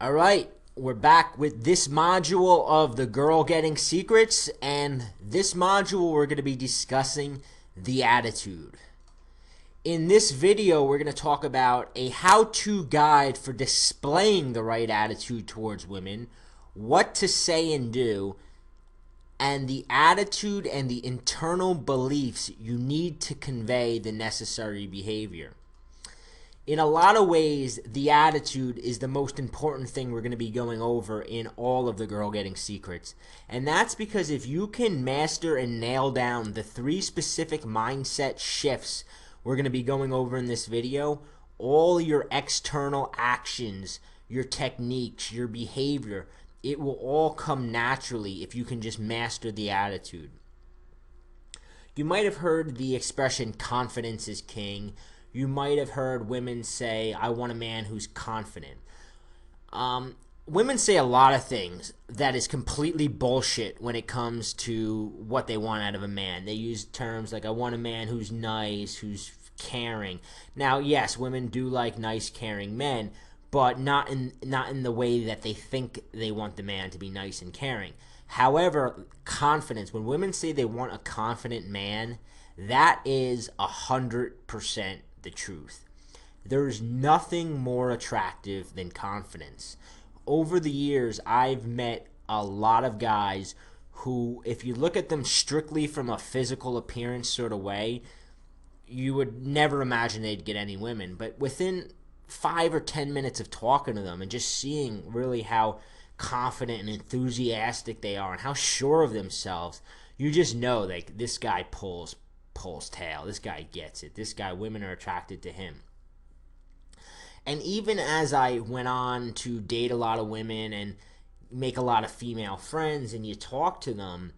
All right, we're back with this module of the Girl Getting Secrets, and this module we're going to be discussing the attitude. In this video, we're going to talk about a how-to guide for displaying the right attitude towards women, what to say and do, and the attitude and the internal beliefs you need to convey the necessary behavior. In a lot of ways, the attitude is the most important thing we're going to be going over in all of the Girl Getting Secrets. And that's because if you can master and nail down the 3 specific mindset shifts we're going to be going over in this video, all your external actions, your techniques, your behavior, it will all come naturally if you can just master the attitude. You might have heard the expression confidence is king. You might have heard women say, I want a man who's confident. Women say a lot of things that is completely bullshit when it comes to what they want out of a man. They use terms like, I want a man who's nice, who's caring. Now, yes, women do like nice, caring men, but not in the way that they think they want the man to be nice and caring. However, confidence, when women say they want a confident man, that is 100% the truth. There's nothing more attractive than confidence. Over the years, I've met a lot of guys who, if you look at them strictly from a physical appearance sort of way, you would never imagine they'd get any women. But within 5 or 10 minutes of talking to them and just seeing really how confident and enthusiastic they are and how sure of themselves, you just know like this guy pulls tail. This guy gets it. This guy, women are attracted to him. And even as I went on to date a lot of women and make a lot of female friends, and you talk to them,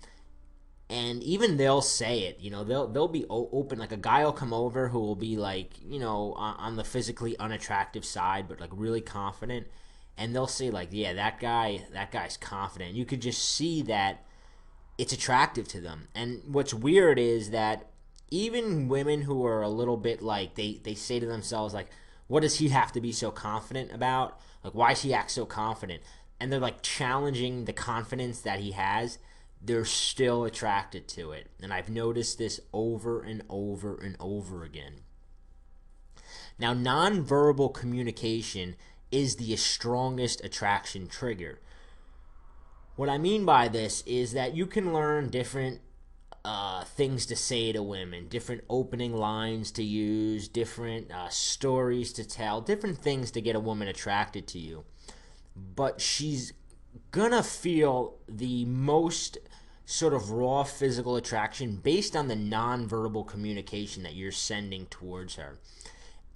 and even they'll say it, they'll be open. Like a guy will come over who will be like, on the physically unattractive side, but like really confident, and they'll say like, yeah, that guy's confident. You could just see that it's attractive to them. And what's weird is that even women who are a little bit like, they say to themselves like, what does he have to be so confident about? Like, why does he act so confident? And they're like challenging the confidence that he has. They're still attracted to it. And I've noticed this over and over and over again. Now, nonverbal communication is the strongest attraction trigger. What I mean by this is that you can learn different things to say to women, different opening lines to use, different stories to tell, different things to get a woman attracted to you. But she's gonna feel the most sort of raw physical attraction based on the nonverbal communication that you're sending towards her.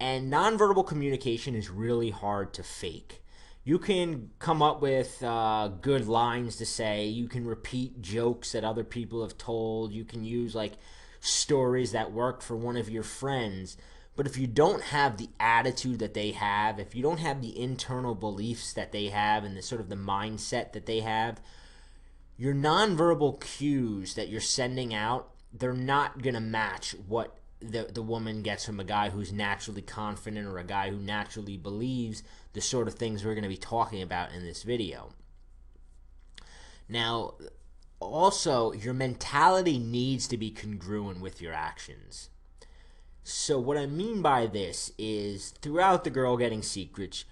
And nonverbal communication is really hard to fake. You can come up with good lines to say. You can repeat jokes that other people have told. You can use like stories that work for one of your friends. But if you don't have the attitude that they have, if you don't have the internal beliefs that they have and the sort of the mindset that they have, your nonverbal cues that you're sending out, they're not going to match what the woman gets from a guy who's naturally confident or a guy who naturally believes the sort of things we're going to be talking about in this video. Now, also, your mentality needs to be congruent with your actions. So what I mean by this is throughout the Girl Getting Secrets,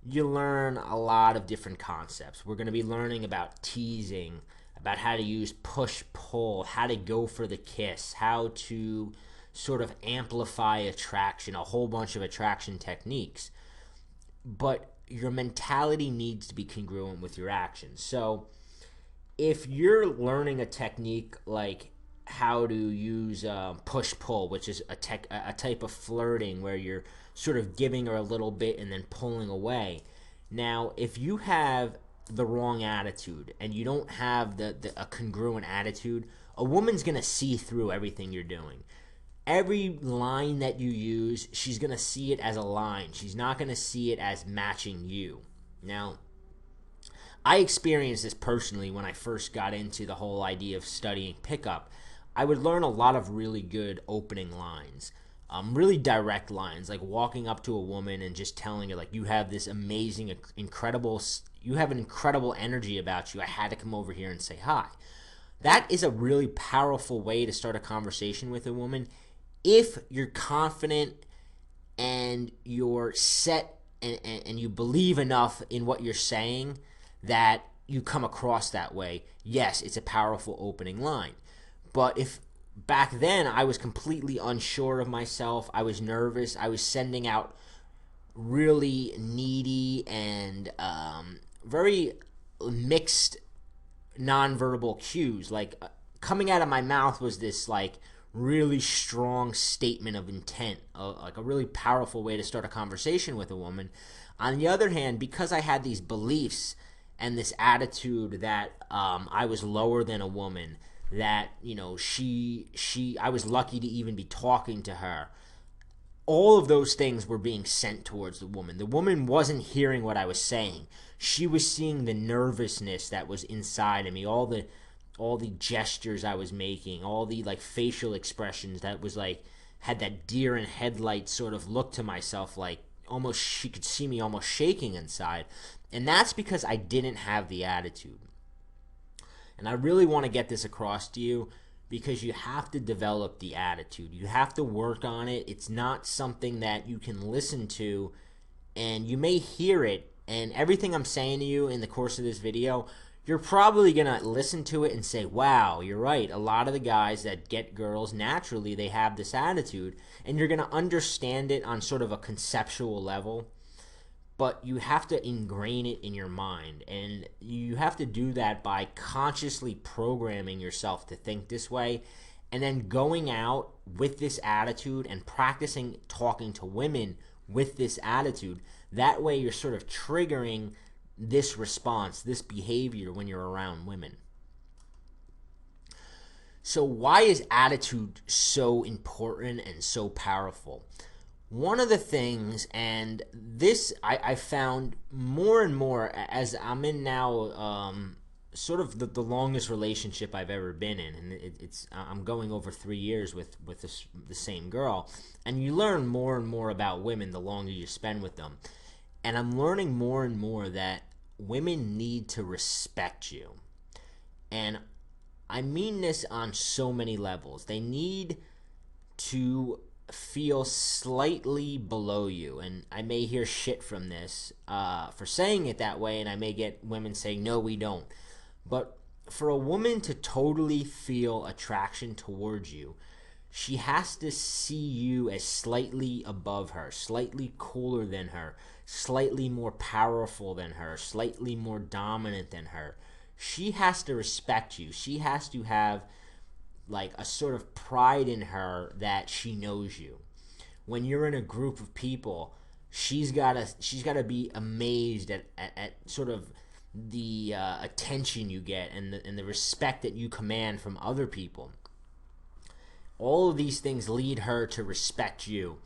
you learn a lot of different concepts. We're going to be learning about teasing, about how to use push-pull, how to go for the kiss, how to sort of amplify attraction, a whole bunch of attraction techniques. But your mentality needs to be congruent with your actions. So if you're learning a technique like how to use push-pull, which is a type of flirting where you're sort of giving her a little bit and then pulling away. Now, if you have the wrong attitude and you don't have a congruent attitude, a woman's going to see through everything you're doing. Every line that you use, she's going to see it as a line. She's not going to see it as matching you. Now, I experienced this personally when I first got into the whole idea of studying pickup. I would learn a lot of really good opening lines. really direct lines, like walking up to a woman and just telling her, like, you have this amazing, incredible, you have an incredible energy about you. I had to come over here and say hi. That is a really powerful way to start a conversation with a woman if you're confident and you're set and you believe enough in what you're saying that you come across that way. Yes, it's a powerful opening line. But if back then I was completely unsure of myself, I was nervous, I was sending out really needy and very mixed nonverbal cues. Like coming out of my mouth was this like really strong statement of intent, like a really powerful way to start a conversation with a woman. On the other hand, because I had these beliefs and this attitude that I was lower than a woman, that I was lucky to even be talking to her. All of those things were being sent towards the woman. The woman wasn't hearing what I was saying. She was seeing the nervousness that was inside of me, all the gestures I was making, all the like facial expressions that was like had that deer in headlights sort of look to myself, like almost she could see me almost shaking inside. And that's because I didn't have the attitude. And I really want to get this across to you because you have to develop the attitude. You have to work on it. It's not something that you can listen to and you may hear it, and everything I'm saying to you in the course of this video, you're probably going to listen to it and say, wow, you're right. A lot of the guys that get girls naturally, they have this attitude, and you're going to understand it on sort of a conceptual level. But you have to ingrain it in your mind, and you have to do that by consciously programming yourself to think this way, and then going out with this attitude and practicing talking to women with this attitude. That way you're sort of triggering this response, this behavior when you're around women. So why is attitude so important and so powerful? One of the things, and this I found more and more as I'm in now sort of the longest relationship I've ever been in, and I'm going over 3 years with the same girl, and you learn more and more about women the longer you spend with them. And I'm learning more and more that women need to respect you. And I mean this on so many levels. They need to feel slightly below you, and I may hear shit from this for saying it that way, and I may get women saying, no, we don't. But for a woman to totally feel attraction towards you, she has to see you as slightly above her, slightly cooler than her, slightly more powerful than her, slightly more dominant than her. She has to respect you. She has to have like a sort of pride in her that she knows you. When you're in a group of people, she's gotta be amazed at sort of the attention you get and the respect that you command from other people. All of these things lead her to respect you.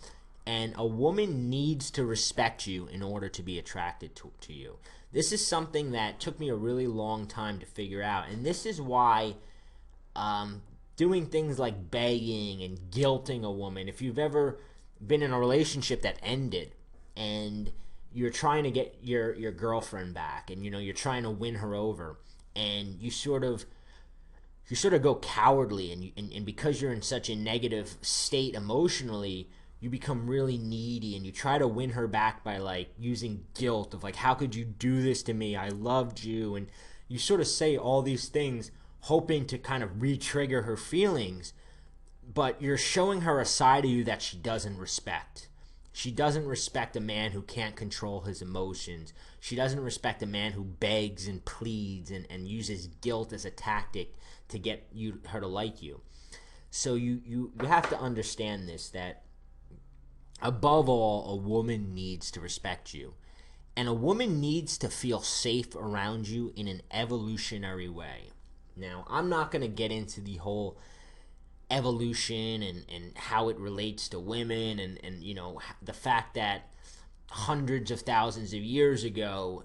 And a woman needs to respect you in order to be attracted to you. This is something that took me a really long time to figure out. And this is why doing things like begging and guilting a woman, if you've ever been in a relationship that ended and you're trying to get your girlfriend back, and you're trying to win her over, and you sort of go cowardly, and because you're in such a negative state emotionally, you become really needy, and you try to win her back by like using guilt of like, how could you do this to me? I loved you. And you sort of say all these things hoping to kind of re-trigger her feelings, but you're showing her a side of you that she doesn't respect. She doesn't respect a man who can't control his emotions. She doesn't respect a man who begs and pleads and uses guilt as a tactic to get her to like you. So you have to understand this, that above all, a woman needs to respect you. And a woman needs to feel safe around you in an evolutionary way. Now, I'm not going to get into the whole evolution and how it relates to women and the fact that hundreds of thousands of years ago,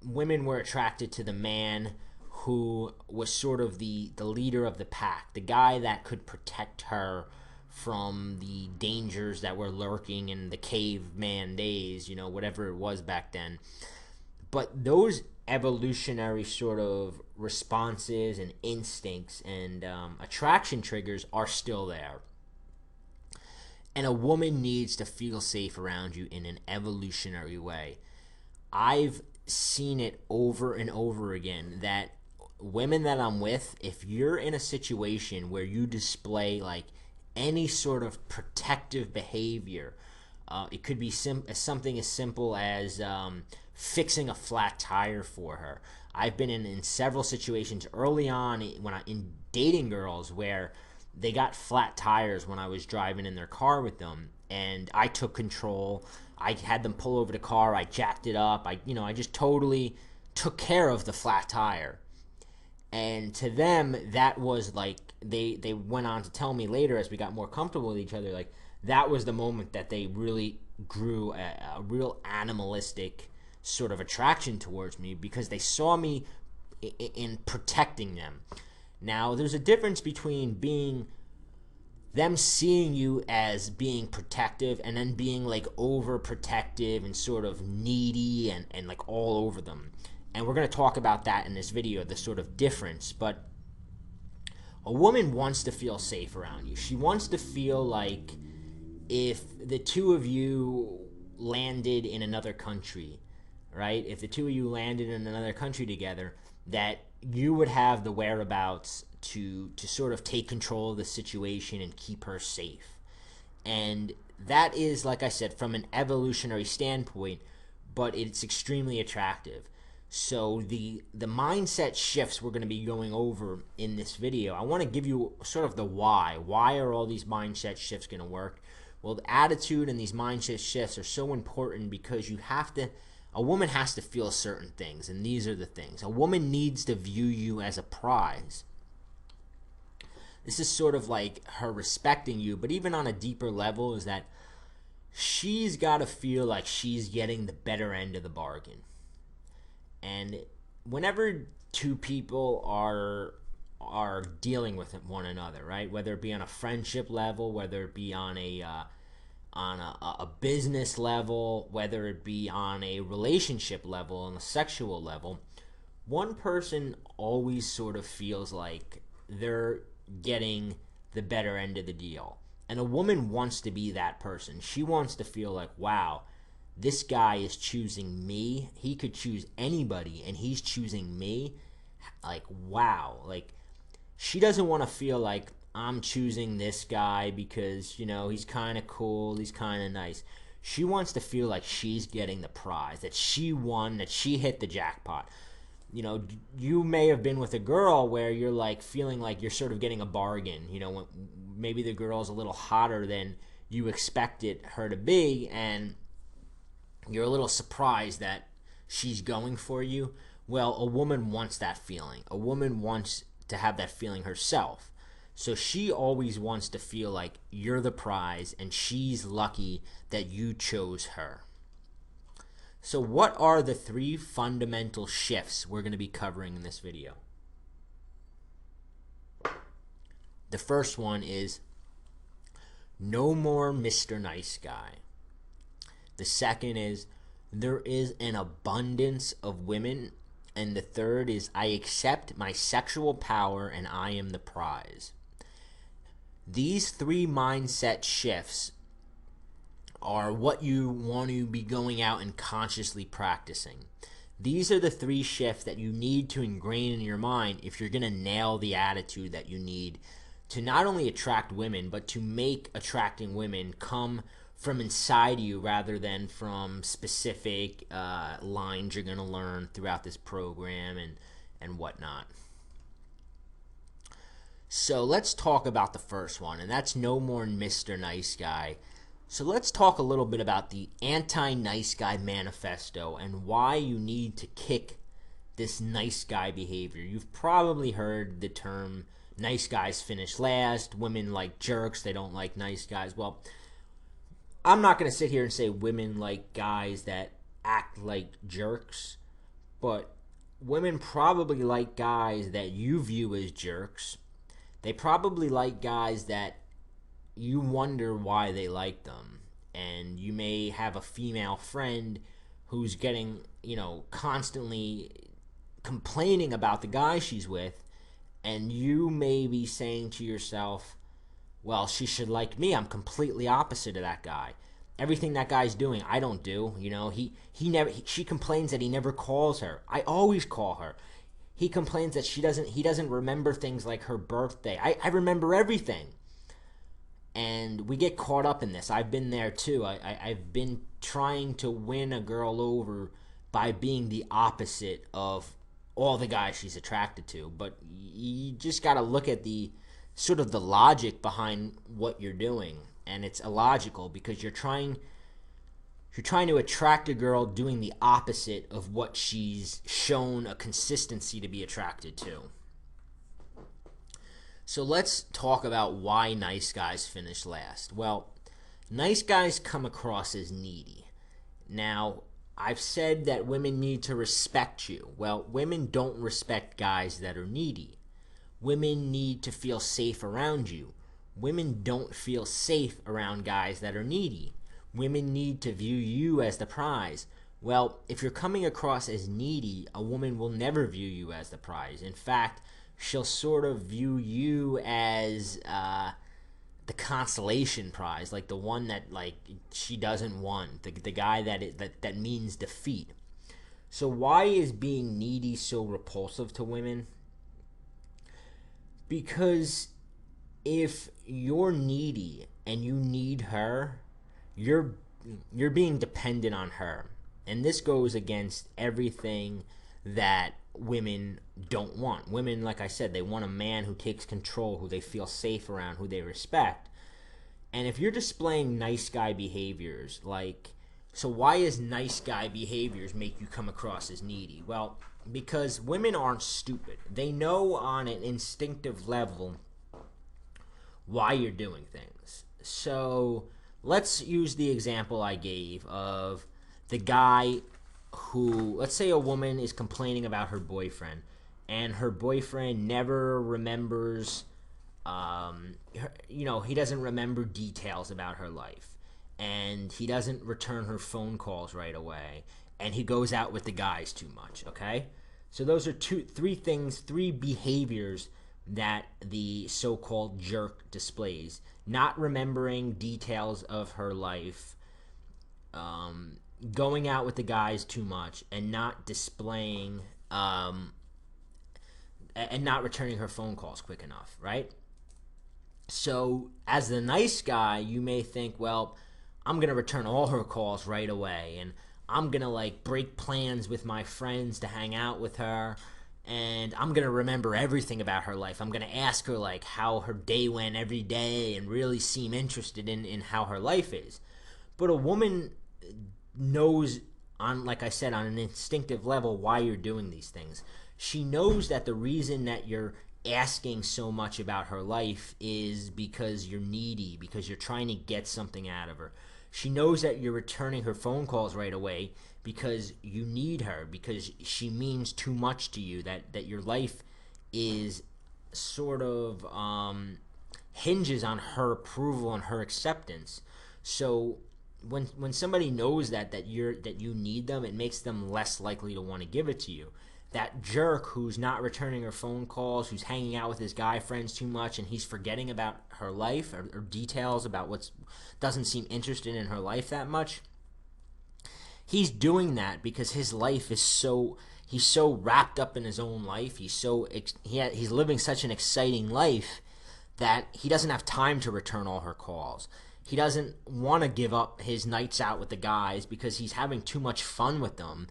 women were attracted to the man who was sort of the leader of the pack, the guy that could protect her from the dangers that were lurking in the caveman days, whatever it was back then. But those evolutionary sort of responses and instincts and attraction triggers are still there. And a woman needs to feel safe around you in an evolutionary way. I've seen it over and over again that women that I'm with, if you're in a situation where you display like any sort of protective behavior, it could be something as simple as fixing a flat tire for her. I've been in several situations early on in dating girls where they got flat tires when I was driving in their car with them, and I took control. I had them pull over the car. I jacked it up. I just totally took care of the flat tire. And to them, that was like, they went on to tell me later as we got more comfortable with each other, like that was the moment that they really grew a real animalistic sort of attraction towards me, because they saw me in protecting them. Now, there's a difference between them seeing you as being protective and then being like overprotective and sort of needy and like all over them. And we're going to talk about that in this video, the sort of difference. But a woman wants to feel safe around you. She wants to feel like if the two of you landed in another country, right? If the two of you landed in another country together, that you would have the whereabouts to sort of take control of the situation and keep her safe. And that is, like I said, from an evolutionary standpoint, but it's extremely attractive. So the mindset shifts we're going to be going over in this video, I want to give you sort of the why. Why are all these mindset shifts going to work? Well, the attitude and these mindset shifts are so important because a woman has to feel certain things, and these are the things. A woman needs to view you as a prize. This is sort of like her respecting you, but even on a deeper level is that she's got to feel like she's getting the better end of the bargain. And whenever two people are dealing with one another, right? Whether it be on a friendship level, whether it be on a business level, whether it be on a relationship level, on a sexual level, one person always sort of feels like they're getting the better end of the deal. And a woman wants to be that person. She wants to feel like, wow, this guy is choosing me. He could choose anybody, and he's choosing me. Like, wow. Like, she doesn't want to feel like I'm choosing this guy because, he's kind of cool, he's kind of nice. She wants to feel like she's getting the prize, that she won, that she hit the jackpot. You may have been with a girl where you're like feeling like you're sort of getting a bargain. When maybe the girl's a little hotter than you expected her to be, and you're a little surprised that she's going for you. Well, a woman wants that feeling. A woman wants to have that feeling herself. So she always wants to feel like you're the prize and she's lucky that you chose her. So what are the 3 fundamental shifts we're going to be covering in this video? The first one is no more Mr. Nice Guy. The second is there is an abundance of women. And the third is I accept my sexual power and I am the prize. These 3 mindset shifts are what you want to be going out and consciously practicing. These are the 3 shifts that you need to ingrain in your mind if you're going to nail the attitude that you need to not only attract women, but to make attracting women come from inside you rather than from specific lines you're going to learn throughout this program and whatnot. So let's talk about the first one, and that's no more Mr. Nice Guy. So let's talk a little bit about the anti-nice guy manifesto and why you need to kick this nice guy behavior. You've probably heard the term nice guys finish last, women like jerks, they don't like nice guys. Well, I'm not going to sit here and say women like guys that act like jerks, but women probably like guys that you view as jerks. They probably like guys that you wonder why they like them. And you may have a female friend who's getting, constantly complaining about the guy she's with, and you may be saying to yourself, well, she should like me. I'm completely opposite of that guy. Everything that guy's doing, I don't do. She complains that he never calls her. I always call her. He complains that he doesn't remember things like her birthday. I remember everything. And we get caught up in this. I've been there too. I've been trying to win a girl over by being the opposite of all the guys she's attracted to. But you just got to look at the sort of the logic behind what you're doing. And it's illogical because you're trying to attract a girl doing the opposite of what she's shown a consistency to be attracted to. So let's talk about why nice guys finish last. Well, nice guys come across as needy. Now, I've said that women need to respect you. Well, women don't respect guys that are needy. Women need to feel safe around you. Women don't feel safe around guys that are needy. Women need to view you as the prize. Well, if you're coming across as needy, a woman will never view you as the prize. In fact, she'll sort of view you as the consolation prize, like the one that she doesn't want, the guy that means defeat. So why is being needy so repulsive to women? Because if you're needy and you need her, you're being dependent on her. And this goes against everything that women don't want. Women, like I said, they want a man who takes control, who they feel safe around, who they respect. And if you're displaying nice guy behaviors, so why is nice guy behaviors make you come across as needy? Well, because women aren't stupid. They know on an instinctive level why you're doing things. So let's use the example I gave of the guy who, let's say a woman is complaining about her boyfriend, and her boyfriend never remembers, he doesn't remember details about her life, and he doesn't return her phone calls right away, and he goes out with the guys too much, okay? So those are three behaviors that the so-called jerk displays. Not remembering details of her life, going out with the guys too much, and not displaying and not returning her phone calls quick enough, right? So as the nice guy, you may think, well, I'm going to return all her calls right away, and I'm going to break plans with my friends to hang out with her, and I'm going to remember everything about her life. I'm going to ask her how her day went every day and really seem interested in how her life is. But a woman knows, like I said, on an instinctive level why you're doing these things. She knows that the reason that you're asking so much about her life is because you're needy, because you're trying to get something out of her. She knows that you're returning her phone calls right away because you need her, because she means too much to you, that your life is sort of hinges on her approval and her acceptance. So when somebody knows that you need them, it makes them less likely to want to give it to you. That jerk who's not returning her phone calls, who's hanging out with his guy friends too much, and he's forgetting about her life or details about doesn't seem interested in her life that much. He's doing that because his life is he's so wrapped up in his own life. He's living such an exciting life that he doesn't have time to return all her calls. He doesn't want to give up his nights out with the guys because he's having too much fun with them.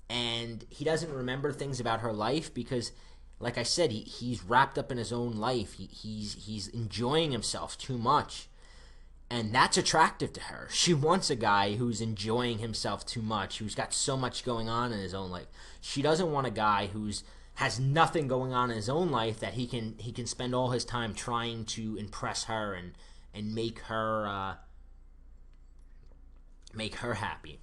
And he doesn't remember things about her life because, like I said, he's wrapped up in his own life. He's enjoying himself too much. And that's attractive to her. She wants a guy who's enjoying himself too much, who's got so much going on in his own life. She doesn't want a guy has nothing going on in his own life that he can spend all his time trying to impress her and make her happy.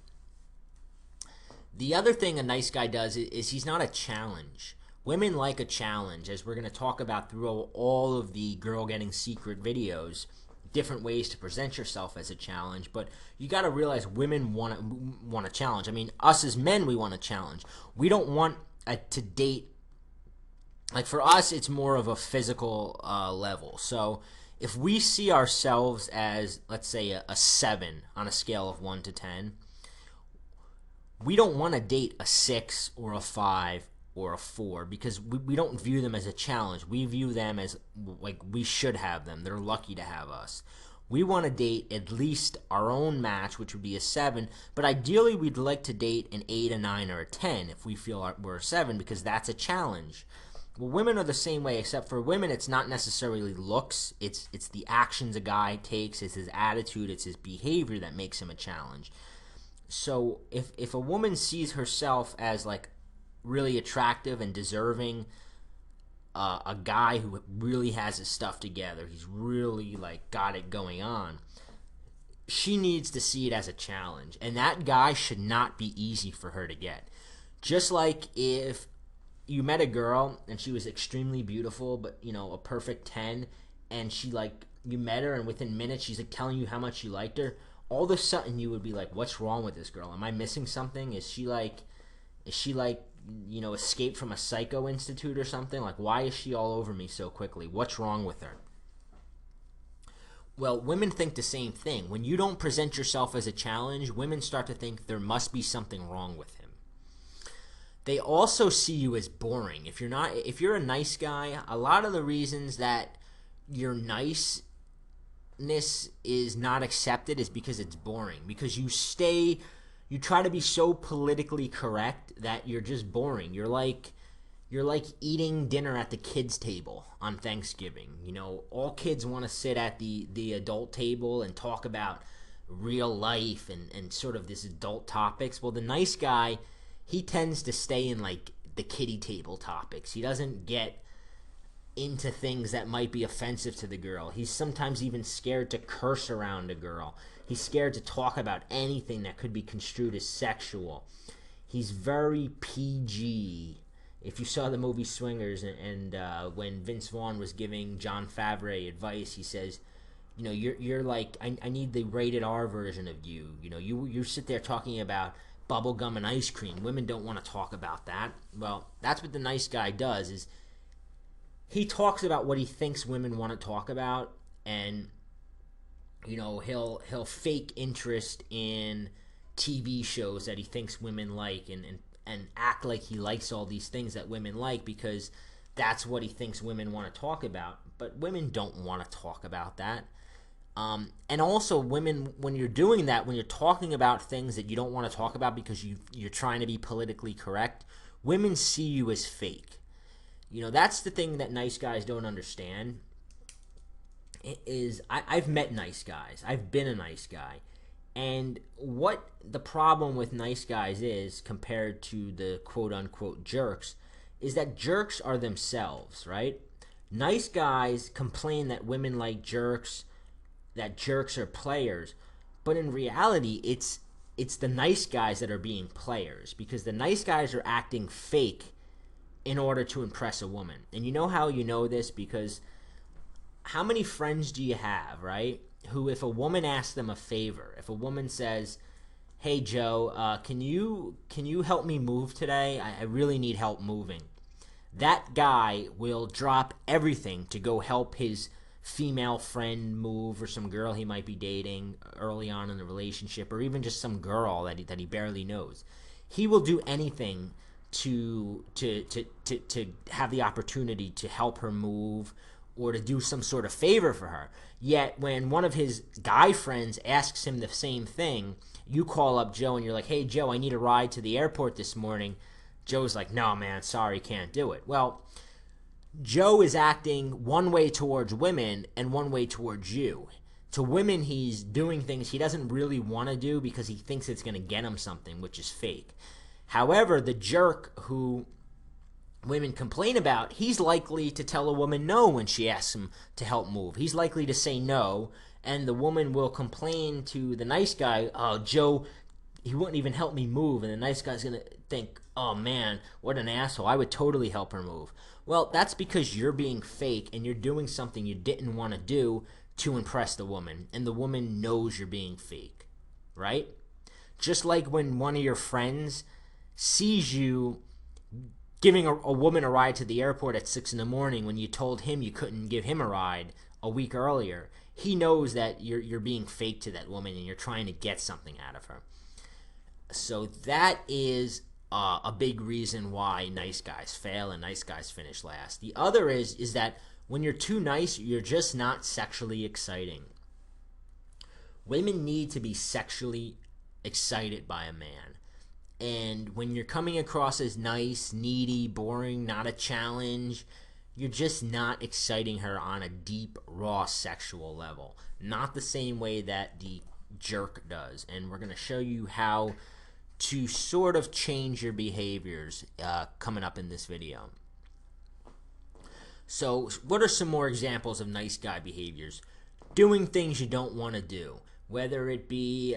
The other thing a nice guy does is he's not a challenge. Women like a challenge, as we're going to talk about through all of the girl getting secret videos. different ways to present yourself as a challenge, but you got to realize women want a challenge. I mean, us as men, we want a challenge. We don't want to date. Like for us, it's more of a physical level. So if we see ourselves as, let's say, a 7 on a scale of 1 to 10, we don't want to date a 6 or a 5 or a 4 because we don't view them as a challenge. We view them as like we should have them. They're lucky to have us. We want to date at least our own match, which would be a 7, but ideally we'd like to date an 8, a 9, or a 10 if we feel we're a 7 because that's a challenge. Well, women are the same way, except for women, it's not necessarily looks. It's the actions a guy takes, it's his attitude, it's his behavior that makes him a challenge. So if a woman sees herself as like really attractive and deserving, a guy who really has his stuff together, he's really like got it going on, she needs to see it as a challenge. And that guy should not be easy for her to get. Just like if you met a girl and she was extremely beautiful, but a perfect 10, and she like you met her and within minutes she's like telling you how much you liked her, all of a sudden you would be like, what's wrong with this girl? Am I missing something? Is she like escaped from a psycho institute or something? Like, why is she all over me so quickly? What's wrong with her? Well, women think the same thing. When you don't present yourself as a challenge, women start to think there must be something wrong with him. They also see you as boring. If you're a nice guy, a lot of the reasons that your niceness is not accepted is because it's boring. Because you try to be so politically correct that you're just boring. You're like eating dinner at the kids' table on Thanksgiving. All kids want to sit at the adult table and talk about real life and sort of this adult topics. Well, the nice guy, he tends to stay in like the kiddie table topics. He doesn't get into things that might be offensive to the girl. He's sometimes even scared to curse around a girl. He's scared to talk about anything that could be construed as sexual. He's very PG. If you saw the movie Swingers and when Vince Vaughn was giving Jon Favreau advice, he says, you're like, I need the rated R version of you. You sit there talking about bubblegum and ice cream. Women don't want to talk about that. Well, that's what the nice guy does, is he talks about what he thinks women want to talk about, and he'll fake interest in TV shows that he thinks women like and act like he likes all these things that women like because that's what he thinks women want to talk about. But women don't want to talk about that. And also women, when you're doing that, when you're talking about things that you don't want to talk about because you're trying to be politically correct, women see you as fake. That's the thing that nice guys don't understand. I've met nice guys. I've been a nice guy. And what the problem with nice guys is compared to the quote-unquote jerks is that jerks are themselves, right? Nice guys complain that women like jerks, that jerks are players. But in reality, it's the nice guys that are being players because the nice guys are acting fake in order to impress a woman. And you know how you know this? Because how many friends do you have, right? Who, if a woman asks them a favor, if a woman says, hey, Joe, can you help me move today? I really need help moving. That guy will drop everything to go help his female friend move, or some girl he might be dating early on in the relationship, or even just some girl that he barely knows. He will do anything to have the opportunity to help her move or to do some sort of favor for her. Yet when one of his guy friends asks him the same thing, you call up Joe and you're like, hey, Joe, I need a ride to the airport this morning. Joe's like, no, man, sorry, can't do it. Well, Joe is acting one way towards women and one way towards you. To women, he's doing things he doesn't really want to do because he thinks it's going to get him something, which is fake. However, the jerk who women complain about, he's likely to tell a woman no when she asks him to help move. He's likely to say no, and the woman will complain to the nice guy, oh, Joe, he wouldn't even help me move, and the nice guy's going to think, oh, man, what an asshole. I would totally help her move. Well, that's because you're being fake and you're doing something you didn't want to do to impress the woman, and the woman knows you're being fake, right? Just like when one of your friends sees you giving a woman a ride to the airport at 6 in the morning when you told him you couldn't give him a ride a week earlier. He knows that you're being fake to that woman and you're trying to get something out of her. So that is a big reason why nice guys fail and nice guys finish last. The other is that when you're too nice, you're just not sexually exciting. Women need to be sexually excited by a man. And when you're coming across as nice, needy, boring, not a challenge, you're just not exciting her on a deep, raw sexual level. Not the same way that the jerk does. And we're going to show you how to sort of change your behaviors coming up in this video. So what are some more examples of nice guy behaviors? Doing things you don't want to do. Whether it be,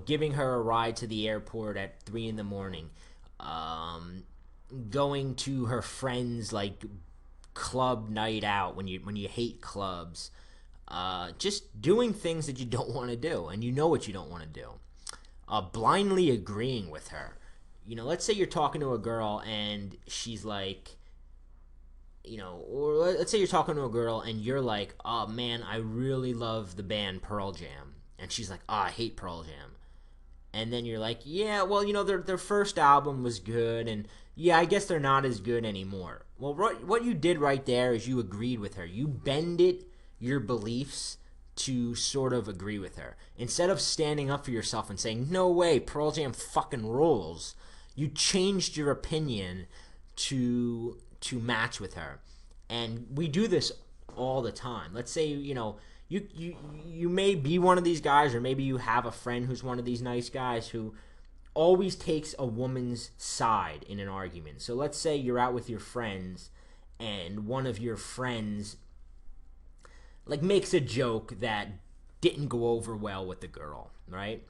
giving her a ride to the airport at 3 in the morning, going to her friends like club night out when you hate clubs, just doing things that you don't want to do and you know what you don't want to do. Blindly agreeing with her. Let's say you're talking to a girl and she's like, or let's say you're talking to a girl and you're like, oh man, I really love the band Pearl Jam. And she's like, oh, I hate Pearl Jam. And then you're like, yeah, well, their first album was good, and yeah, I guess they're not as good anymore. Well, what you did right there is you agreed with her. You bended your beliefs to sort of agree with her. Instead of standing up for yourself and saying, no way, Pearl Jam fucking rules, you changed your opinion to match with her. And we do this all the time. Let's say, you may be one of these guys, or maybe you have a friend who's one of these nice guys who always takes a woman's side in an argument. So let's say you're out with your friends and one of your friends makes a joke that didn't go over well with the girl, right?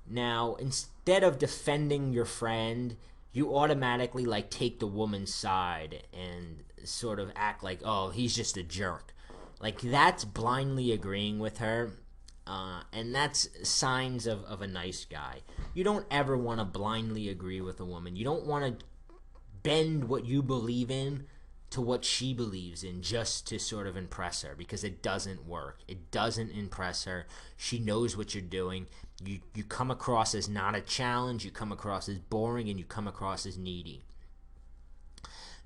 Now, instead of defending your friend, you automatically take the woman's side and sort of act like, oh, he's just a jerk. That's blindly agreeing with her, and that's signs of a nice guy. You don't ever want to blindly agree with a woman. You don't want to bend what you believe in to what she believes in just to sort of impress her, because it doesn't work. It doesn't impress her. She knows what you're doing. You come across as not a challenge, you come across as boring, and you come across as needy.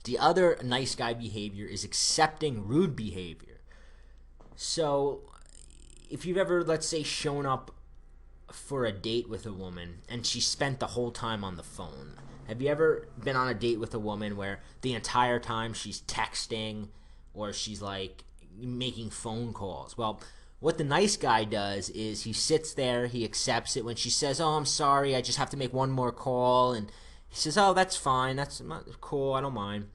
The other nice guy behavior is accepting rude behavior. So if you've ever, let's say, shown up for a date with a woman and she spent the whole time on the phone. Have you ever been on a date with a woman where the entire time she's texting or she's making phone calls? Well, what the nice guy does is he sits there, he accepts it when she says, oh, I'm sorry, I just have to make one more call, and he says, oh, that's fine, that's cool, I don't mind.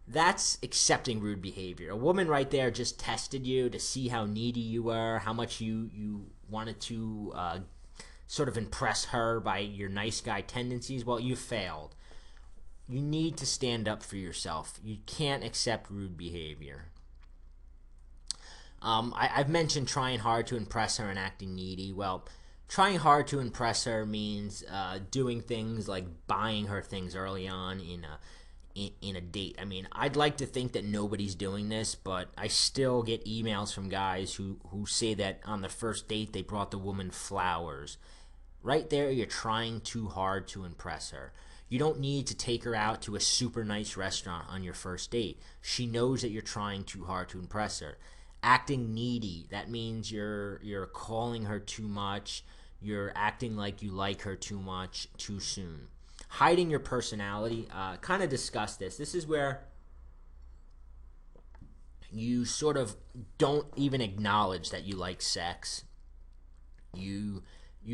That's accepting rude behavior. A woman right there just tested you to see how needy you were, how much you wanted to sort of impress her by your nice guy tendencies. Well, you failed. You need to stand up for yourself. You can't accept rude behavior. I've mentioned trying hard to impress her and acting needy. Well, trying hard to impress her means doing things like buying her things early on in a date. I mean, I'd like to think that nobody's doing this, but I still get emails from guys who say that on the first date they brought the woman flowers. Right there, you're trying too hard to impress her. You don't need to take her out to a super nice restaurant on your first date. She knows that you're trying too hard to impress her. Acting needy, that means you're calling her too much, you're acting like you like her too much too soon. Hiding your personality, kind of discuss this. This is where you sort of don't even acknowledge that you like sex. You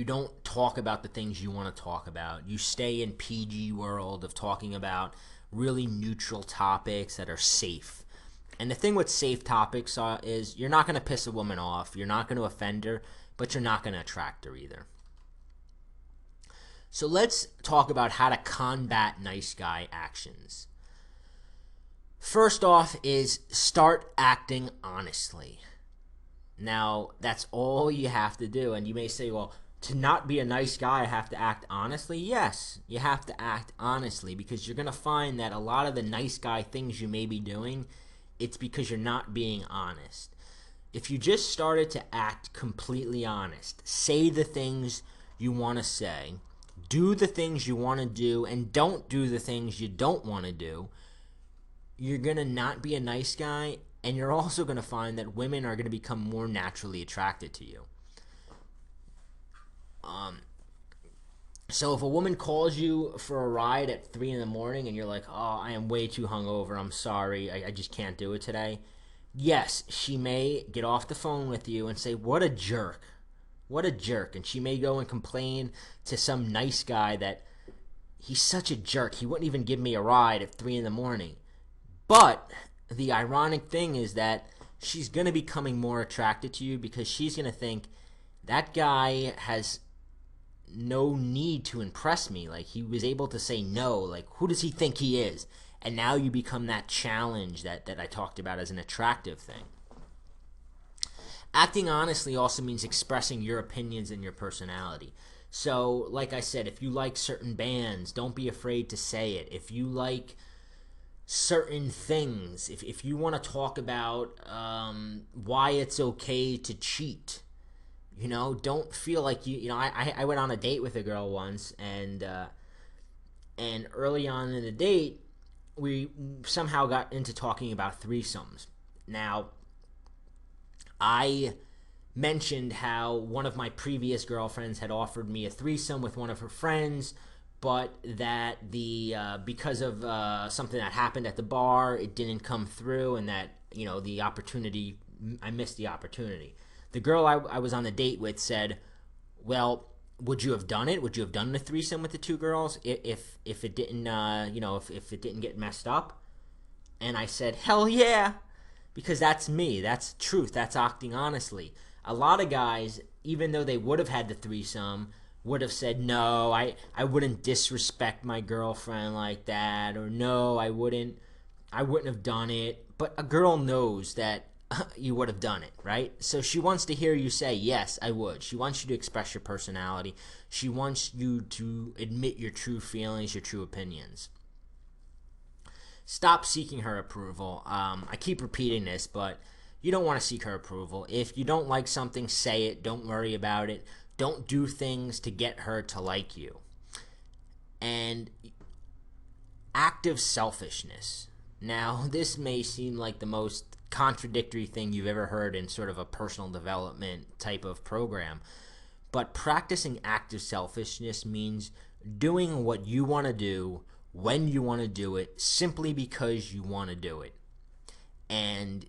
don't talk about the things you want to talk about. You stay in PG world of talking about really neutral topics that are safe. And the thing with safe topics is you're not going to piss a woman off. You're not going to offend her, but you're not going to attract her either. So let's talk about how to combat nice guy actions. First off is start acting honestly. Now, that's all you have to do. And you may say, well, to not be a nice guy, I have to act honestly. Yes, you have to act honestly, because you're going to find that a lot of the nice guy things you may be doing, it's because you're not being honest. If you just started to act completely honest, say the things you want to say, do the things you want to do, and don't do the things you don't want to do, you're going to not be a nice guy, and you're also going to find that women are going to become more naturally attracted to you. So if a woman calls you for a ride at 3 in the morning and you're like, oh, I am way too hungover, I'm sorry, I just can't do it today. Yes, she may get off the phone with you and say, what a jerk. What a jerk. And she may go and complain to some nice guy that he's such a jerk. He wouldn't even give me a ride at 3 in the morning. But the ironic thing is that she's going to be becoming more attracted to you, because she's going to think that guy has no need to impress me. Like, he was able to say no. Like, who does he think he is? And now you become that challenge that I talked about as an attractive thing. Acting honestly also means expressing your opinions and your personality. So, like I said, if you like certain bands, don't be afraid to say it. If you like certain things, if you want to talk about why it's okay to cheat, don't feel like I went on a date with a girl once, and early on in the date, we somehow got into talking about threesomes. Now, I mentioned how one of my previous girlfriends had offered me a threesome with one of her friends, but that because of something that happened at the bar, it didn't come through, and that I missed the opportunity. The girl I was on the date with said, well, would you have done it? Would you have done the threesome with the two girls if it didn't if it didn't get messed up? And I said, hell yeah, because that's me. That's truth. That's acting honestly. A lot of guys, even though they would have had the threesome, would have said, no, I wouldn't disrespect my girlfriend like that, or no, I wouldn't have done it. But a girl knows that you would have done it, right? So she wants to hear you say, yes, I would. She wants you to express your personality. She wants you to admit your true feelings, your true opinions. Stop seeking her approval. I keep repeating this, but you don't want to seek her approval. If you don't like something, say it. Don't worry about it. Don't do things to get her to like you. And active selfishness. Now, this may seem like the most contradictory thing you've ever heard in sort of a personal development type of program, but practicing active selfishness means doing what you want to do when you want to do it, simply because you want to do it. And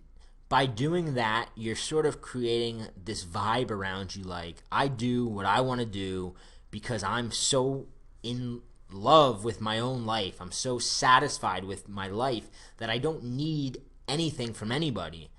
by doing that, you're sort of creating this vibe around you, like, I do what I want to do because I'm so in love with my own life. I'm so satisfied with my life that I don't need anything from anybody.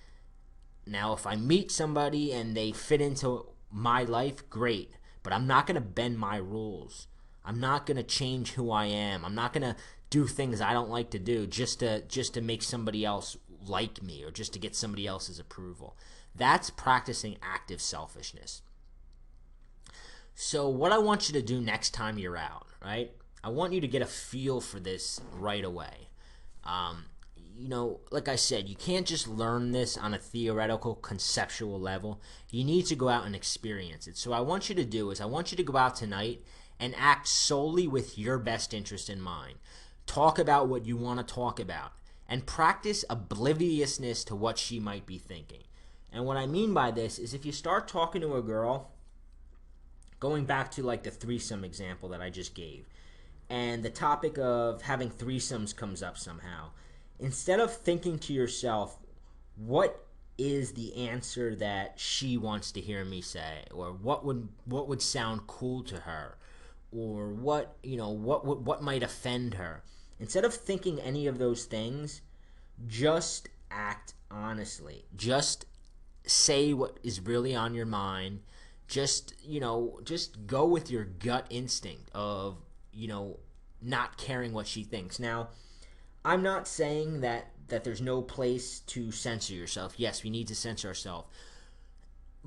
Now, if I meet somebody and they fit into my life, great. But I'm not going to bend my rules. I'm not going to change who I am. I'm not going to do things I don't like to do just to make somebody else like me, or just to get somebody else's approval. That's practicing active selfishness. So what I want you to do next time you're out, right? I want you to get a feel for this right away. Like I said, you can't just learn this on a theoretical, conceptual level. You need to go out and experience it. So what I want you to do is I want you to go out tonight and act solely with your best interest in mind. Talk about what you want to talk about, and practice obliviousness to what she might be thinking. And what I mean by this is, if you start talking to a girl, going back to like the threesome example that I just gave, and the topic of having threesomes comes up somehow, instead of thinking to yourself, what is the answer that she wants to hear me say, or what would sound cool to her, or what might offend her, instead of thinking any of those things, just act honestly. Just say what is really on your mind. Just go with your gut instinct of not caring what she thinks. Now, I'm not saying that there's no place to censor yourself. Yes, we need to censor ourselves.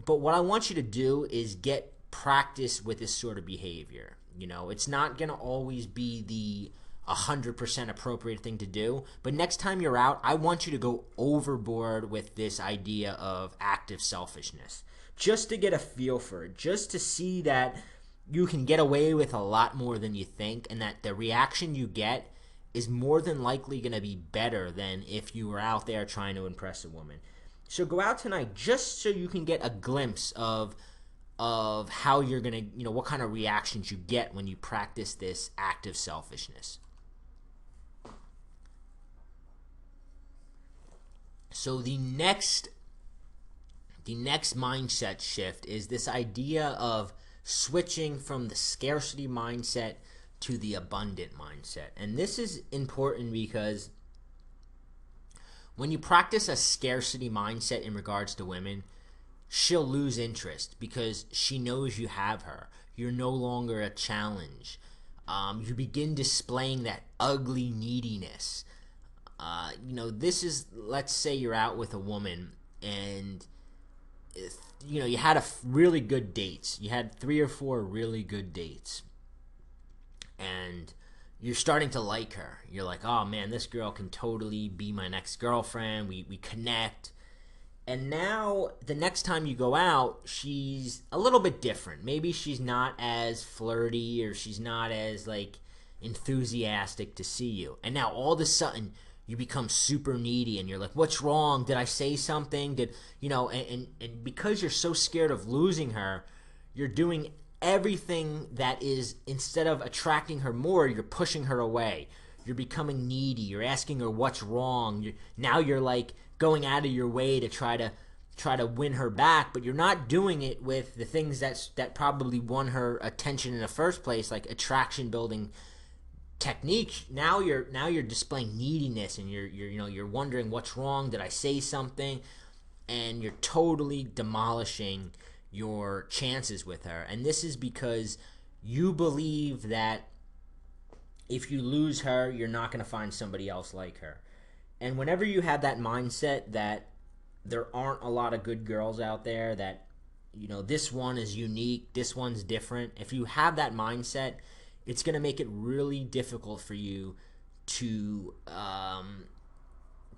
But what I want you to do is get practice with this sort of behavior. It's not going to always be the 100% appropriate thing to do. But next time you're out, I want you to go overboard with this idea of active selfishness, just to get a feel for it, just to see that you can get away with a lot more than you think, and that the reaction you get is more than likely going to be better than if you were out there trying to impress a woman. So go out tonight just so you can get a glimpse of how you're going to, what kind of reactions you get when you practice this active selfishness. So the next mindset shift is this idea of switching from the scarcity mindset to the abundant mindset. And this is important because when you practice a scarcity mindset in regards to women, she'll lose interest because she knows you have her. You're no longer a challenge. You begin displaying that ugly neediness. This is, let's say you're out with a woman and you had really good dates. You had 3 or 4 really good dates. And you're starting to like her. You're like, oh man, this girl can totally be my next girlfriend. We connect. And now the next time you go out, she's a little bit different. Maybe she's not as flirty, or she's not as enthusiastic to see you. And now all of a sudden you become super needy, and you're like, what's wrong? Did I say something? And because you're so scared of losing her, you're doing everything that is, instead of attracting her more, you're pushing her away. You're becoming needy. You're asking her what's wrong. Now you're going out of your way to try to win her back, but you're not doing it with the things that probably won her attention in the first place, like attraction building techniques. Now you're displaying neediness, and you're wondering what's wrong. Did I say something? And you're totally demolishing your chances with her. And this is because you believe that if you lose her, you're not going to find somebody else like her. And whenever you have that mindset that there aren't a lot of good girls out there, that this one is unique, this one's different, if you have that mindset, it's going to make it really difficult for you to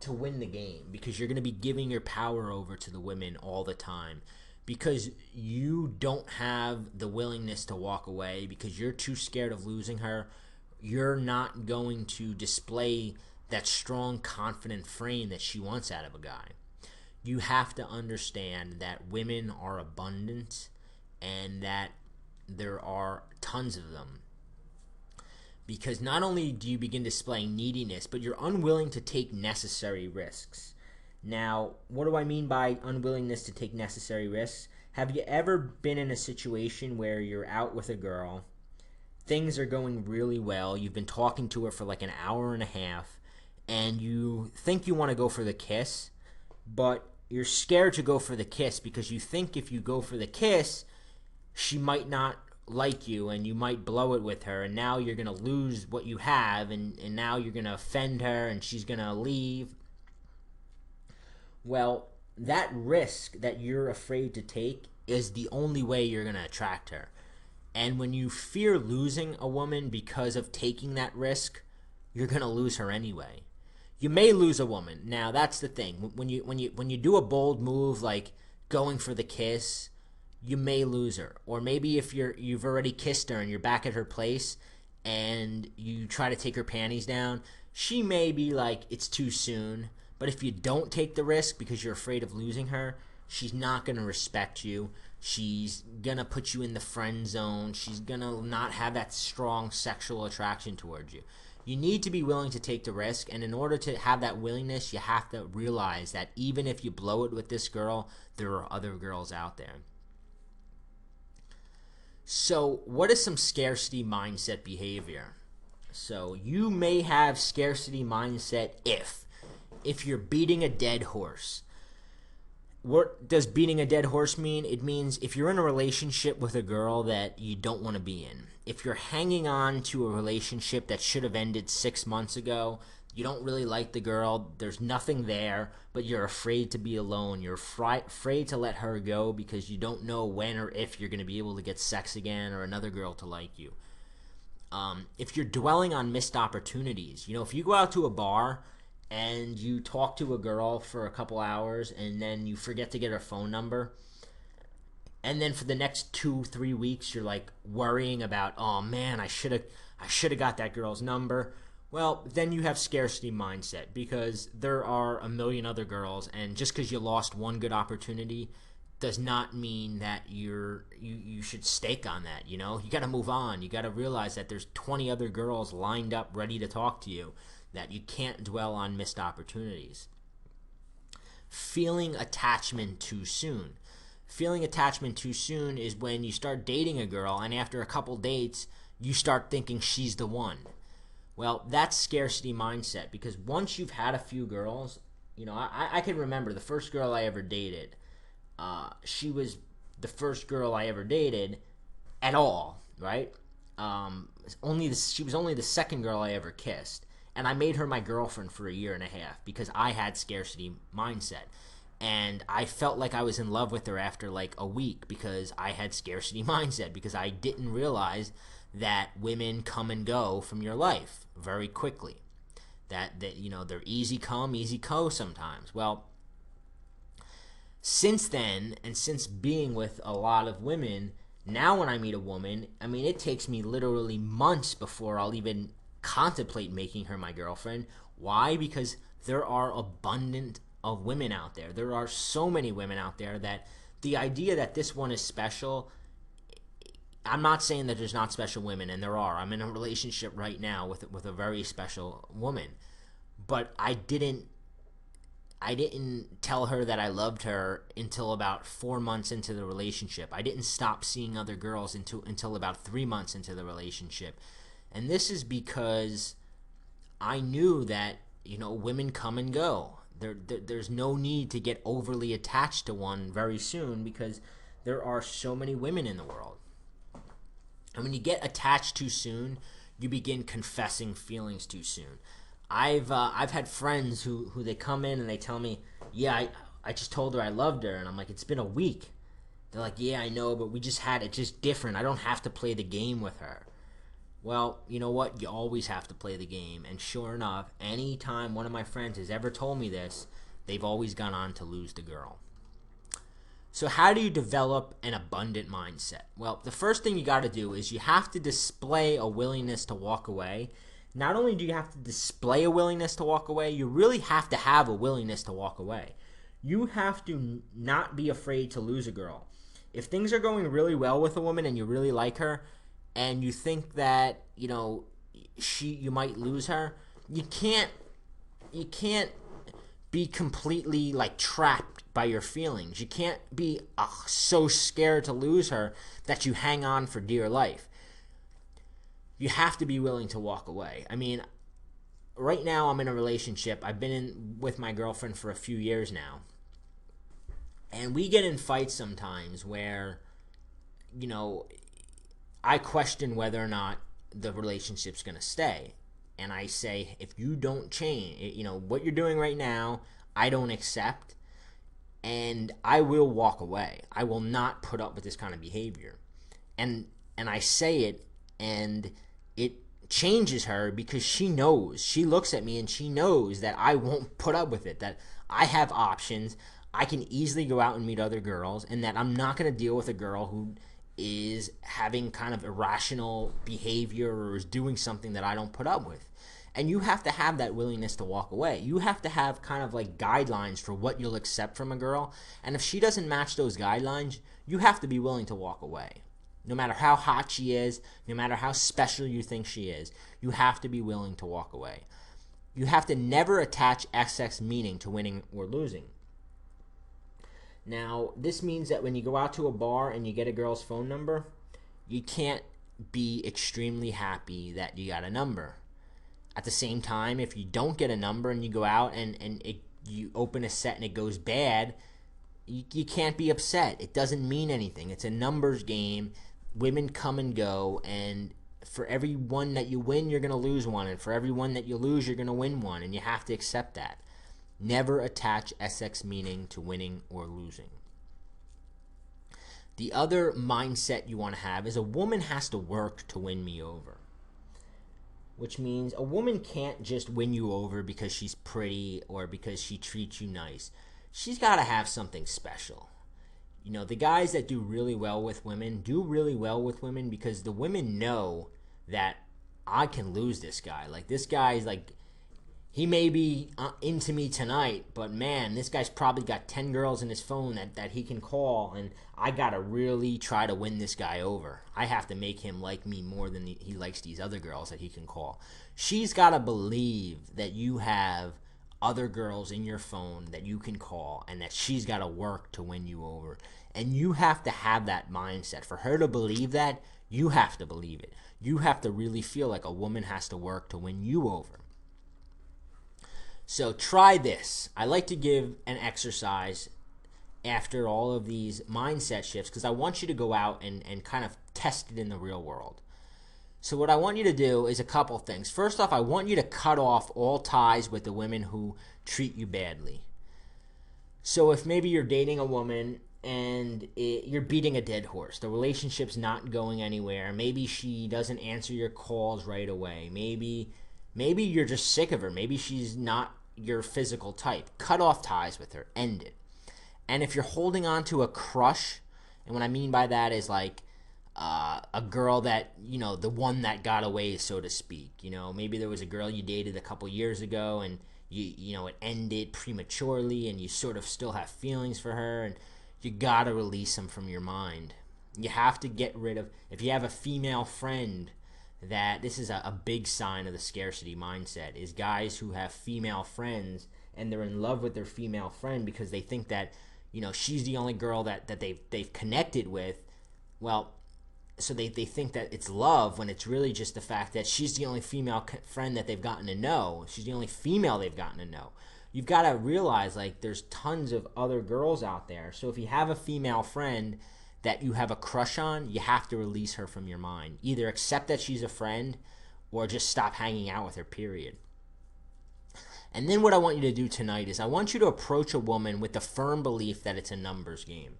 win the game, because you're going to be giving your power over to the women all the time, because you don't have the willingness to walk away, because you're too scared of losing her. You're not going to display that strong, confident frame that she wants out of a guy. You have to understand that women are abundant and that there are tons of them. Because not only do you begin displaying neediness, but you're unwilling to take necessary risks. Now, what do I mean by unwillingness to take necessary risks? Have you ever been in a situation where you're out with a girl, things are going really well, you've been talking to her for an hour and a half, and you think you want to go for the kiss, but you're scared to go for the kiss because you think if you go for the kiss, she might not like you and you might blow it with her, and now you're going to lose what you have, and now you're going to offend her and she's going to leave. Well, that risk that you're afraid to take is the only way you're going to attract her. And when you fear losing a woman because of taking that risk, you're going to lose her anyway. You may lose a woman. Now, that's the thing. When you do a bold move like going for the kiss, you may lose her. Or maybe if you've already kissed her and you're back at her place and you try to take her panties down, she may be like, it's too soon. But if you don't take the risk because you're afraid of losing her, she's not going to respect you. She's going to put you in the friend zone. She's going to not have that strong sexual attraction towards you. You need to be willing to take the risk, and in order to have that willingness, you have to realize that even if you blow it with this girl, there are other girls out there. So what is some scarcity mindset behavior? So you may have scarcity mindset if you're beating a dead horse. What does beating a dead horse mean? It means if you're in a relationship with a girl that you don't want to be in, if you're hanging on to a relationship that should have ended 6 months ago, You don't really like the girl. There's nothing there, but you're afraid to be alone. You're afraid to let her go because you don't know when or if you're going to be able to get sex again or another girl to like you. If you're dwelling on missed opportunities, if you go out to a bar and you talk to a girl for a couple hours and then you forget to get her phone number, and then for the next 2-3 weeks you're like worrying about, oh man, I should have got that girl's number. Well, then you have scarcity mindset because there are a million other girls, and just because you lost one good opportunity does not mean that you should stake on that. You got to move on. You got to realize that there's 20 other girls lined up ready to talk to you, that you can't dwell on missed opportunities. Feeling attachment too soon. Feeling attachment too soon is when you start dating a girl and after a couple dates you start thinking she's the one. Well, that's scarcity mindset, because once you've had a few girls, I can remember the first girl I ever dated. She was the first girl I ever dated at all, right? She was only the second girl I ever kissed, and I made her my girlfriend for a year and a half because I had scarcity mindset. And I felt like I was in love with her after like a week because I had scarcity mindset, because I didn't realize that women come and go from your life very quickly. That they're easy come, easy go sometimes. Well, since then, and since being with a lot of women, now when I meet a woman, it takes me literally months before I'll even contemplate making her my girlfriend. Why? Because there are abundant of women out there. There are so many women out there that the idea that this one is special, I'm not saying that there's not special women, and there are. I'm in a relationship right now with a very special woman, but I didn't tell her that I loved her until about 4 months into the relationship. I didn't stop seeing other girls until about 3 months into the relationship. And this is because I knew that, women come and go. There's no need to get overly attached to one very soon because there are so many women in the world. And when you get attached too soon, you begin confessing feelings too soon. I've had friends who they come in and they tell me, yeah, I just told her I loved her, and I'm like, it's been a week. They're like, yeah, I know, but we just had it just different. I don't have to play the game with her. Well, you know what? You always have to play the game. And sure enough, anytime one of my friends has ever told me this, they've always gone on to lose the girl. So how do you develop an abundant mindset? Well, the first thing you got to do is you have to display a willingness to walk away. Not only do you have to display a willingness to walk away, you really have to have a willingness to walk away. You have to not be afraid to lose a girl. If things are going really well with a woman and you really like her, and you think that you might lose her, you can't be completely like trapped by your feelings. You can't be so scared to lose her that you hang on for dear life. You have to be willing to walk away. Right now I'm in a relationship. I've been with my girlfriend for a few years now, and we get in fights sometimes where I question whether or not the relationship's going to stay. And I say, if you don't change, what you're doing right now, I don't accept, and I will walk away. I will not put up with this kind of behavior. And I say it, and it changes her because she knows. She looks at me and she knows that I won't put up with it, that I have options. I can easily go out and meet other girls, and that I'm not going to deal with a girl who is having kind of irrational behavior or is doing something that I don't put up with. And you have to have that willingness to walk away. You have to have kind of like guidelines for what you'll accept from a girl. And if she doesn't match those guidelines, you have to be willing to walk away. No matter how hot she is, no matter how special you think she is, you have to be willing to walk away. You have to never attach excess meaning to winning or losing. Now, this means that when you go out to a bar and you get a girl's phone number, you can't be extremely happy that you got a number. At the same time, if you don't get a number and you go out and you open a set and it goes bad, you can't be upset. It doesn't mean anything. It's a numbers game. Women come and go, and for every one that you win, you're going to lose one. And for every one that you lose, you're going to win one. And you have to accept that. Never attach SX meaning to winning or losing. The other mindset you want to have is a woman has to work to win me over. Which means a woman can't just win you over because she's pretty or because she treats you nice. She's got to have something special. You know, the guys that do really well with women do really well with women because the women know that I can lose this guy. Like, this guy's like, he may be into me tonight, but man, this guy's probably got 10 girls in his phone that he can call, and I got to really try to win this guy over. I have to make him like me more than he likes these other girls that he can call. She's got to believe that you have other girls in your phone that you can call and that she's got to work to win you over. And you have to have that mindset. For her to believe that, you have to believe it. You have to really feel like a woman has to work to win you over. So try this. I like to give an exercise after all of these mindset shifts because I want you to go out and kind of test it in the real world. So what I want you to do is a couple things. First off, I want you to cut off all ties with the women who treat you badly. So if maybe you're dating a woman and you're beating a dead horse, the relationship's not going anywhere, maybe she doesn't answer your calls right away, maybe you're just sick of her, maybe she's not your physical type, cut off ties with her, end it. And if you're holding on to a crush, and what I mean by that is like a girl that, you know, the one that got away, so to speak. You know, maybe there was a girl you dated a couple years ago and you know, it ended prematurely and you sort of still have feelings for her, and you gotta release them from your mind. You have to get rid of, if you have a female friend, that this is a big sign of the scarcity mindset, is guys who have female friends and they're in love with their female friend because they think that, you know, she's the only girl that they've connected with. Well, so they think that it's love when it's really just the fact that she's the only female friend that they've gotten to know. She's the only female they've gotten to know. You've got to realize, like, there's tons of other girls out there. So if you have a female friend that you have a crush on, you have to release her from your mind. Either accept that she's a friend or just stop hanging out with her, period. And then what I want you to do tonight is I want you to approach a woman with the firm belief that it's a numbers game.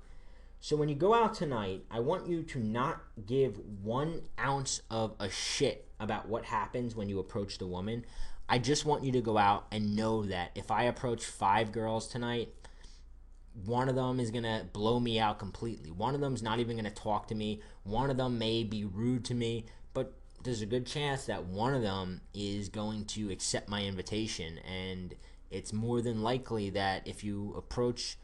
So when you go out tonight, I want you to not give 1 ounce of a shit about what happens when you approach the woman. I just want you to go out and know that if I approach 5 girls tonight, one of them is going to blow me out completely. One of them is not even going to talk to me. One of them may be rude to me, but there's a good chance that one of them is going to accept my invitation. And it's more than likely that if you approach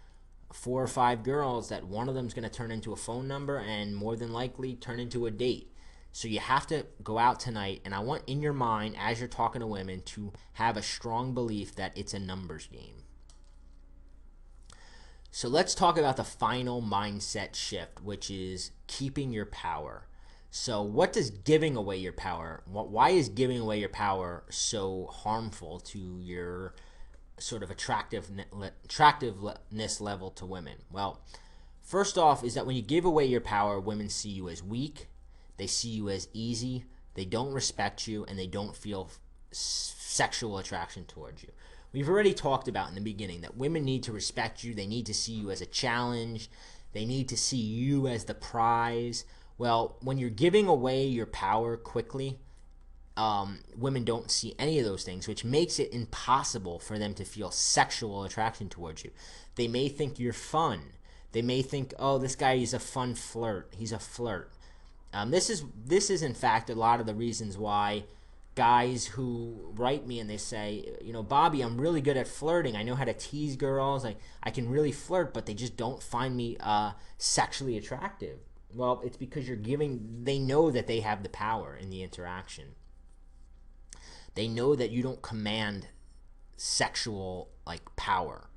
4 or 5 girls, that one of them is going to turn into a phone number and more than likely turn into a date. So you have to go out tonight, and I want in your mind, as you're talking to women, to have a strong belief that it's a numbers game. So let's talk about the final mindset shift, which is keeping your power. So what does giving away your power, why is giving away your power so harmful to your sort of attractiveness level to women? Well, first off is that when you give away your power, women see you as weak, they see you as easy, they don't respect you, and they don't feel sexual attraction towards you. We've already talked about in the beginning that women need to respect you. They need to see you as a challenge. They need to see you as the prize. Well, when you're giving away your power quickly, women don't see any of those things, which makes it impossible for them to feel sexual attraction towards you. They may think you're fun. They may think, oh, this guy is a fun flirt. He's a flirt. This is in fact a lot of the reasons why guys who write me and they say, you know, Bobby, I'm really good at flirting. I know how to tease girls. I can really flirt, but they just don't find me sexually attractive. Well, it's because they know that they have the power in the interaction. They know that you don't command sexual power.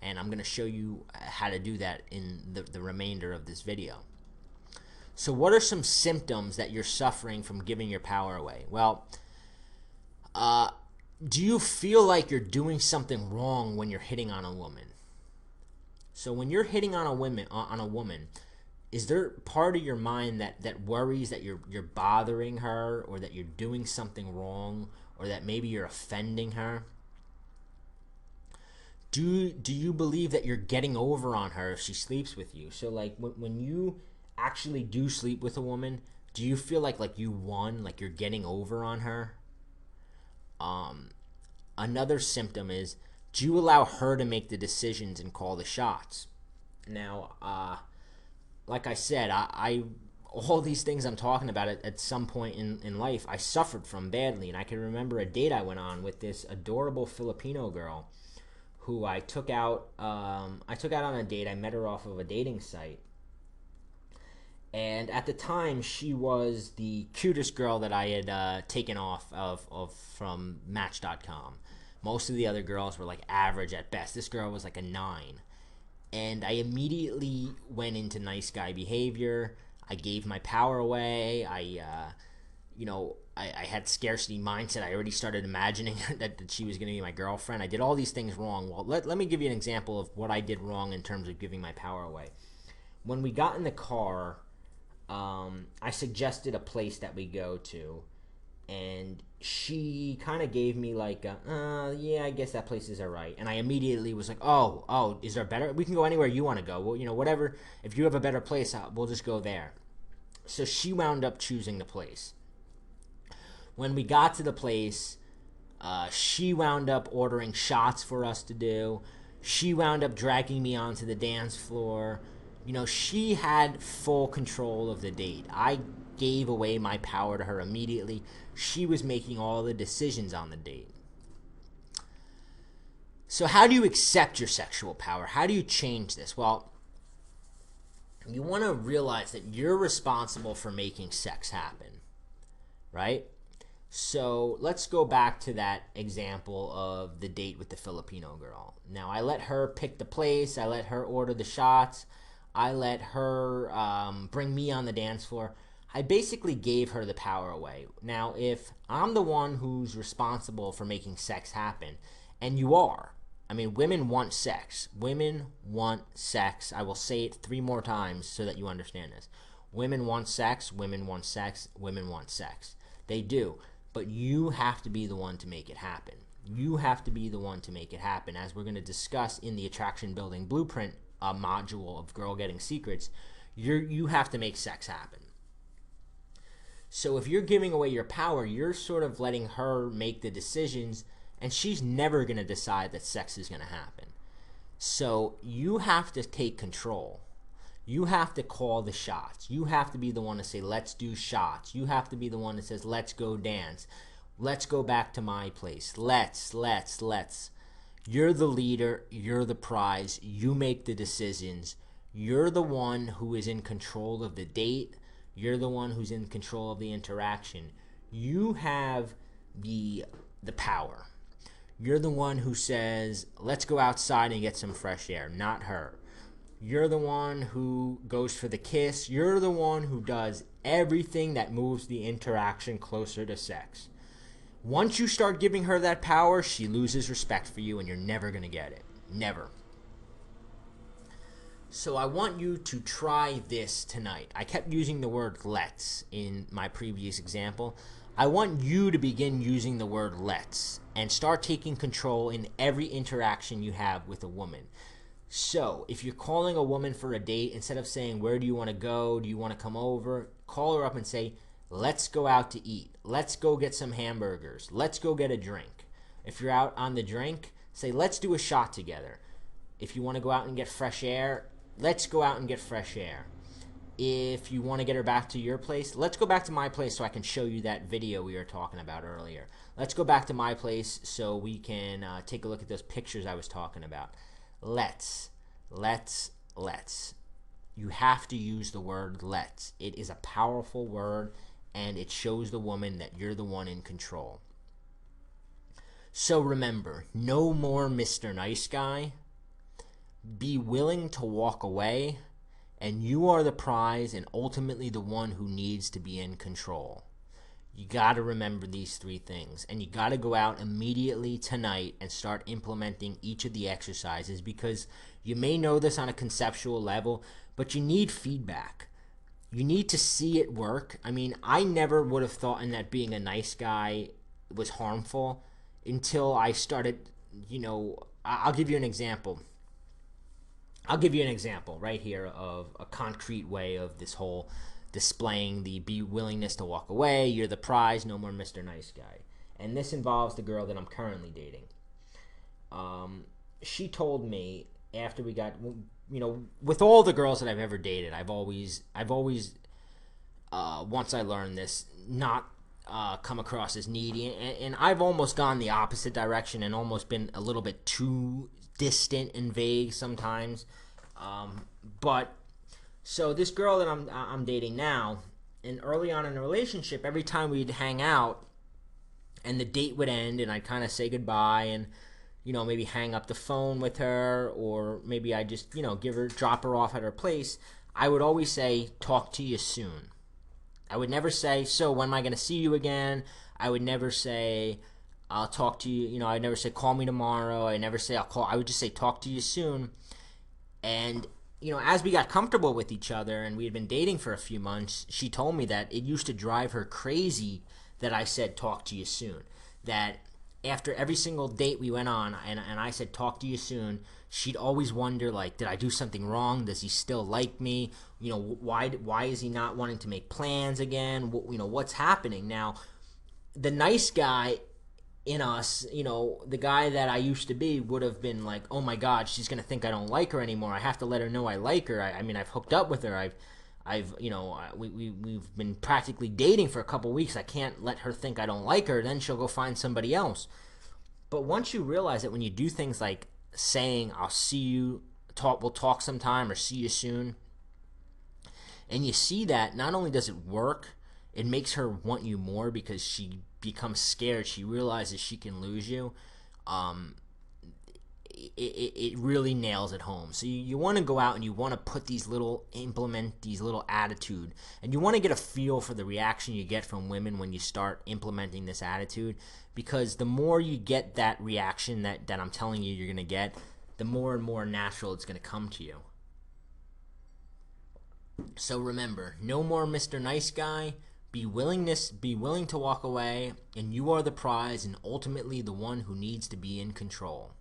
And I'm going to show you how to do that in the remainder of this video. So what are some symptoms that you're suffering from giving your power away? Well, do you feel like you're doing something wrong when you're hitting on a woman? So when you're hitting on a woman, is there part of your mind that worries that you're bothering her, or that you're doing something wrong, or that maybe you're offending her? Do you believe that you're getting over on her if she sleeps with you? So like when you actually do sleep with a woman, do you feel like you won, like you're getting over on her? Um, Another symptom is, do you allow her to make the decisions and call the shots? Now, like I said, I all these things I'm talking about at some point in life, I suffered from badly. And I can remember a date I went on with this adorable Filipino girl who I took out. I took out on a date. I met her off of a dating site. And at the time, she was the cutest girl that I had taken off of from Match.com. Most of the other girls were like average at best. This girl was like a 9. And I immediately went into nice guy behavior. I gave my power away. I had scarcity mindset. I already started imagining that she was going to be my girlfriend. I did all these things wrong. Well, let me give you an example of what I did wrong in terms of giving my power away. When we got in the car, I suggested a place that we go to, and she kind of gave me like, yeah, I guess that place is alright. And I immediately was like, oh, is there better? We can go anywhere you want to go. Well, whatever. If you have a better place, we'll just go there. So she wound up choosing the place. When we got to the place, she wound up ordering shots for us to do. She wound up dragging me onto the dance floor. She had full control of the date. I gave away my power to her immediately. She was making all the decisions on the date. So how do you accept your sexual power? How do you change this? Well, you want to realize that you're responsible for making sex happen, right? So let's go back to that example of the date with the Filipino girl. Now, I let her pick the place. I let her order the shots. I let her bring me on the dance floor. I basically gave her the power away. Now, if I'm the one who's responsible for making sex happen, and you are, I mean, women want sex. Women want sex. I will say it 3 more times so that you understand this. Women want sex. Women want sex. Women want sex. They do. But you have to be the one to make it happen. You have to be the one to make it happen. As we're going to discuss in the Attraction Building Blueprint module of Girl Getting Secrets, you have to make sex happen. So if you're giving away your power, you're sort of letting her make the decisions, and she's never going to decide that sex is going to happen. So you have to take control. You have to call the shots. You have to be the one to say, let's do shots. You have to be the one that says, let's go dance. Let's go back to my place. Let's. You're the leader. You're the prize. You make the decisions. You're the one who is in control of the date. You're the one who's in control of the interaction. You have the power. You're the one who says, let's go outside and get some fresh air, not her. You're the one who goes for the kiss. You're the one who does everything that moves the interaction closer to sex. Once you start giving her that power, she loses respect for you, and you're never going to get it. Never. So I want you to try this tonight. I kept using the word let's in my previous example. I want you to begin using the word let's and start taking control in every interaction you have with a woman. So if you're calling a woman for a date, instead of saying, where do you want to go? Do you want to come over? Call her up and say, let's go out to eat. Let's go get some hamburgers. Let's go get a drink. If you're out on the drink, say, let's do a shot together. If you want to go out and get fresh air, let's go out and get fresh air. If you want to get her back to your place, let's go back to my place so I can show you that video we were talking about earlier. Let's go back to my place so we can take a look at those pictures I was talking about. Let's. You have to use the word let's. It is a powerful word, and it shows the woman that you're the one in control. So remember, no more Mr. Nice Guy. Be willing to walk away, and you are the prize and ultimately the one who needs to be in control. You got to remember these 3 things, and you got to go out immediately tonight and start implementing each of the exercises, because you may know this on a conceptual level, but you need feedback. You need to see it work. I mean, I never would have thought that being a nice guy was harmful until I started, I'll give you an example. I'll give you an example right here of a concrete way of this whole displaying the be willingness to walk away. You're the prize, no more Mr. Nice Guy. And this involves the girl that I'm currently dating. She told me after we got, with all the girls that I've ever dated, I've always once I learned this, not come across as needy, and I've almost gone the opposite direction and almost been a little bit too distant and vague sometimes. But so this girl that I'm dating now, and early on in the relationship, every time we'd hang out and the date would end and I'd kind of say goodbye and maybe hang up the phone with her, or maybe I just drop her off at her place, I would always say, talk to you soon. I would never say, so when am I going to see you again? I would never say, I'll talk to you, I'd never say, call me tomorrow. I never say, I'll call. I would just say, talk to you soon. And, as we got comfortable with each other and we had been dating for a few months, she told me that it used to drive her crazy that I said, talk to you soon. That after every single date we went on and I said, talk to you soon, she'd always wonder, like, did I do something wrong? Does he still like me? Why is he not wanting to make plans again? What's happening? Now, the nice guy in us, the guy that I used to be, would have been like, oh my God, she's going to think I don't like her anymore. I have to let her know I like her. I mean, I've hooked up with her. We've been practically dating for a couple weeks. I can't let her think I don't like her. Then she'll go find somebody else. But once you realize that when you do things like saying, I'll see you, we'll talk sometime, or see you soon, and you see that not only does it work, it makes her want you more because she becomes scared. She realizes she can lose you. It really nails it home. So you want to go out and you want to implement these little attitude, and you want to get a feel for the reaction you get from women when you start implementing this attitude, because the more you get that reaction that I'm telling you you're going to get, the more and more natural it's going to come to you. So remember, no more Mr. Nice Guy. Be willing to walk away, and you are the prize and ultimately the one who needs to be in control.